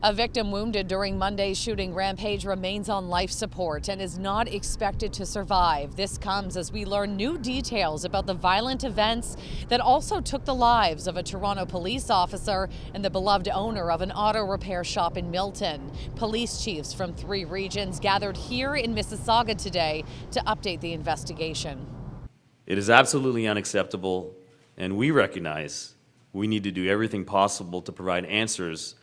A victim wounded during Monday's shooting rampage remains on life support and is not expected to survive. This comes as we learn new details about the violent events that also took the lives of a Toronto police officer and the beloved owner of an auto repair shop in Milton. Police chiefs from 3 regions gathered here in Mississauga today to update the investigation. It is absolutely unacceptable, and we recognize we need to do everything possible to provide answers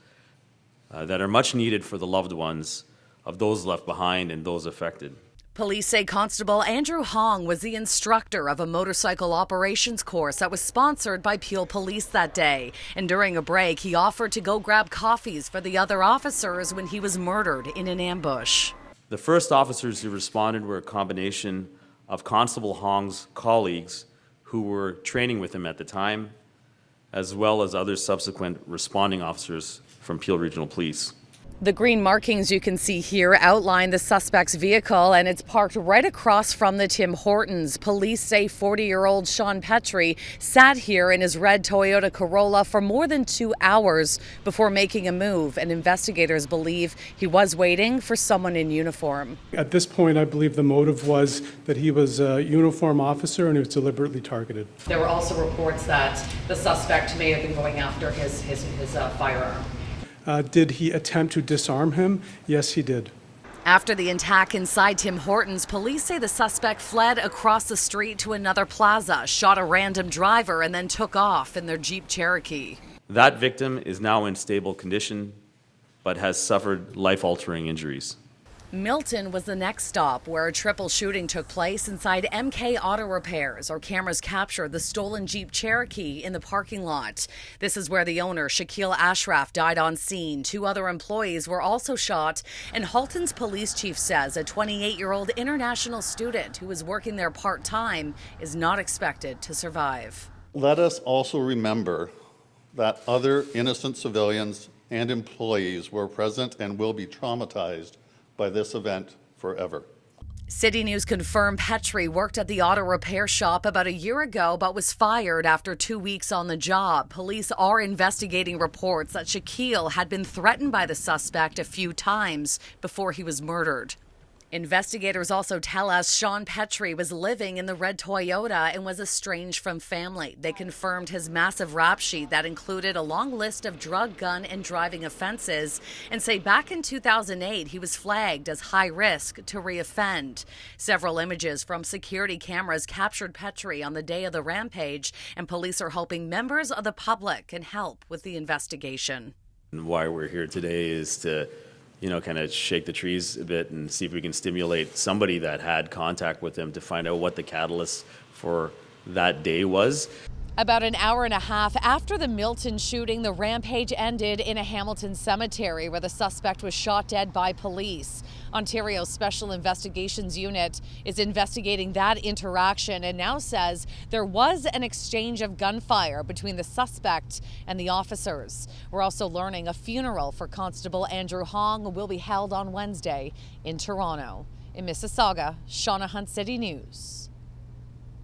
that are much needed for the loved ones of those left behind and those affected. Police say Constable Andrew Hong was the instructor of a motorcycle operations course that was sponsored by Peel Police that day. And during a break, he offered to go grab coffees for the other officers when he was murdered in an ambush. The first officers who responded were a combination of Constable Hong's colleagues who were training with him at the time, as well as other subsequent responding officers from Peel Regional Police. The green markings you can see here outline the suspect's vehicle, and it's parked right across from the Tim Hortons. Police say 40-year-old Sean Petrie sat here in his red Toyota Corolla for more than 2 hours before making a move, and investigators believe he was waiting for someone in uniform. At this point, I believe the motive was that he was a uniform officer and he was deliberately targeted. There were also reports that the suspect may have been going after his firearm. Did he attempt to disarm him? Yes, he did. After the attack inside Tim Hortons, police say the suspect fled across the street to another plaza, shot a random driver, and then took off in their Jeep Cherokee. That victim is now in stable condition, but has suffered life-altering injuries. Milton was the next stop where a triple shooting took place inside MK Auto Repairs. Our cameras captured the stolen Jeep Cherokee in the parking lot. This is where the owner, Shaquille Ashraf, died on scene. 2 other employees were also shot, and Halton's police chief says a 28-year-old international student who was working there part-time is not expected to survive. Let us also remember that other innocent civilians and employees were present and will be traumatized by this event forever. CityNews confirmed Petrie worked at the auto repair shop about a year ago but was fired after 2 weeks on the job. Police are investigating reports that Shaquille had been threatened by the suspect a few times before he was murdered. Investigators also tell us Sean Petrie was living in the red Toyota and was estranged from family. They confirmed his massive rap sheet that included a long list of drug, gun, and driving offenses, and say back in 2008 he was flagged as high risk to reoffend. Several images from security cameras captured Petrie on the day of the rampage, and police are hoping members of the public can help with the investigation. And why we're here today is to kind of shake the trees a bit and see if we can stimulate somebody that had contact with him to find out what the catalyst for that day was. About an hour and a half after the Milton shooting, the rampage ended in a Hamilton cemetery where the suspect was shot dead by police. Ontario's Special Investigations Unit is investigating that interaction and now says there was an exchange of gunfire between the suspect and the officers. We're also learning a funeral for Constable Andrew Hong will be held on Wednesday in Toronto. In Mississauga, Shauna Hunt, City News.